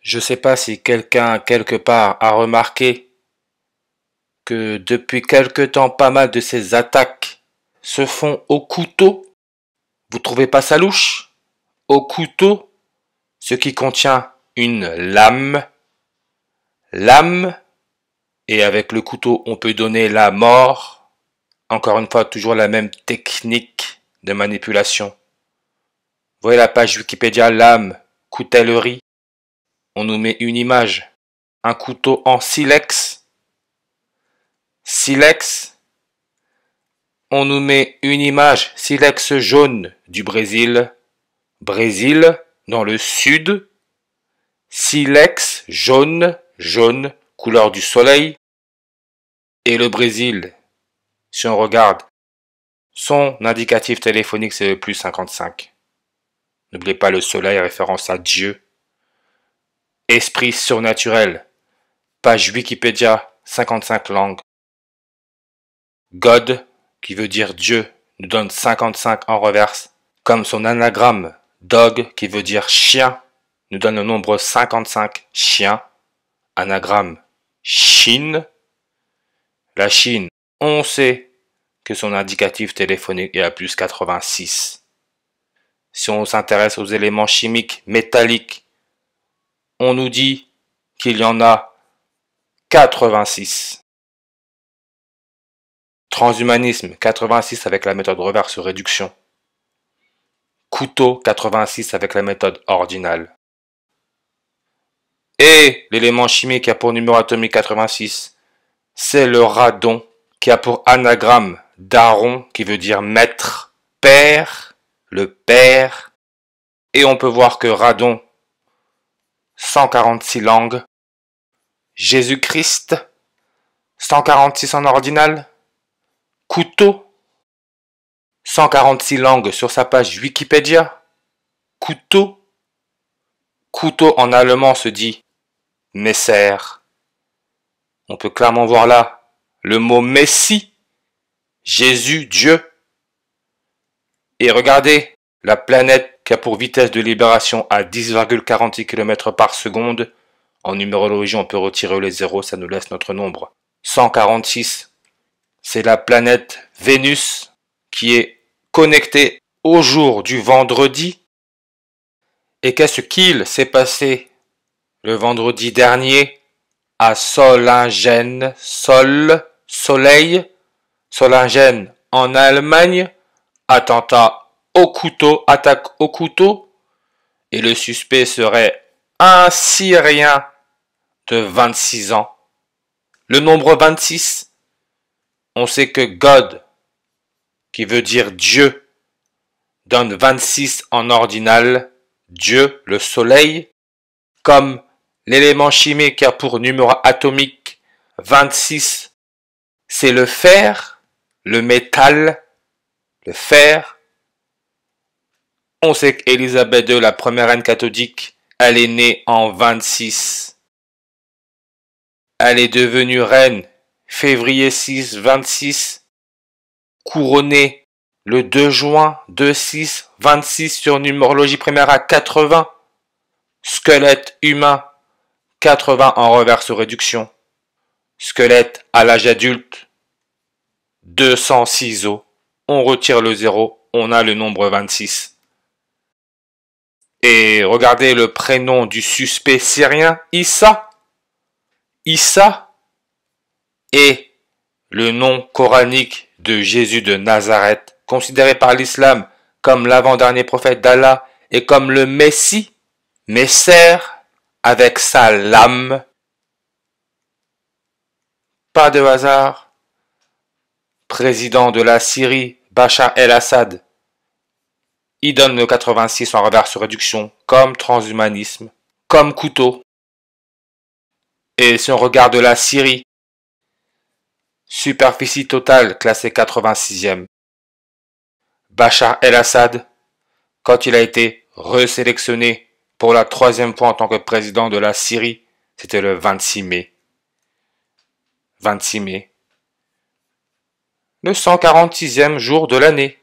Je ne sais pas si quelqu'un quelque part a remarqué que depuis quelque temps, pas mal de ces attaques se font au couteau. Vous trouvez pas ça louche? Au couteau, ce qui contient une lame. Lame, et avec le couteau, on peut donner la mort. Encore une fois, toujours la même technique de manipulation. Vous voyez la page Wikipédia lame, coutellerie. On nous met une image, un couteau en silex. Silex. On nous met une image, silex jaune du Brésil. Brésil, dans le sud. Silex jaune, jaune, couleur du soleil. Et le Brésil, si on regarde, son indicatif téléphonique c'est le plus 55. N'oubliez pas le soleil, référence à Dieu. Esprit surnaturel, page Wikipédia, 55 langues. God, qui veut dire Dieu, nous donne 55 en reverse, comme son anagramme. Dog, qui veut dire chien, nous donne le nombre 55, chien. Anagramme Chine. La Chine, on sait que son indicatif téléphonique est à plus 86. Si on s'intéresse aux éléments chimiques métalliques, on nous dit qu'il y en a 86. Transhumanisme, 86 avec la méthode reverse réduction. Couteau, 86 avec la méthode ordinale. Et l'élément chimique qui a pour numéro atomique 86, c'est le radon, qui a pour anagramme daron, qui veut dire maître, père, le père. Et on peut voir que radon, 146 langues. Jésus-Christ, 146 en ordinal. Couteau, 146 langues sur sa page Wikipédia. Couteau. Couteau en allemand se dit Messer. On peut clairement voir là le mot Messie, Jésus, Dieu. Et regardez la planète qui a pour vitesse de libération à 10,46 km par seconde. En numérologie, on peut retirer les zéros, ça nous laisse notre nombre. 146. C'est la planète Vénus qui est connectée au jour du vendredi. Et qu'est-ce qu'il s'est passé le vendredi dernier à Solingen, soleil, Solingen en Allemagne, attentat au couteau, attaque au couteau, et le suspect serait un Syrien de 26 ans. Le nombre 26, on sait que God, qui veut dire Dieu, donne 26 en ordinal, Dieu, le soleil, comme l'élément chimique qui a pour numéro atomique 26, c'est le fer, le métal, le fer. On sait qu'Élisabeth II, la première reine catholique, elle est née en 26. Elle est devenue reine février 6, 26, couronnée le 2 juin 26, 26 sur numérologie primaire à 80. Squelette humain, 80 en reverse réduction. Squelette à l'âge adulte, 206 os. On retire le 0, on a le nombre 26. Et regardez le prénom du suspect syrien, Issa. Issa est le nom coranique de Jésus de Nazareth, considéré par l'islam comme l'avant-dernier prophète d'Allah et comme le Messie, Messer, avec sa lame. Pas de hasard. Président de la Syrie, Bachar el-Assad, il donne le 86 en reverse réduction, comme transhumanisme, comme couteau. Et si on regarde la Syrie, superficie totale classée 86e. Bachar el-Assad, quand il a été resélectionné pour la 3e fois en tant que président de la Syrie, c'était le 26 mai. 26 mai. Le 146e jour de l'année.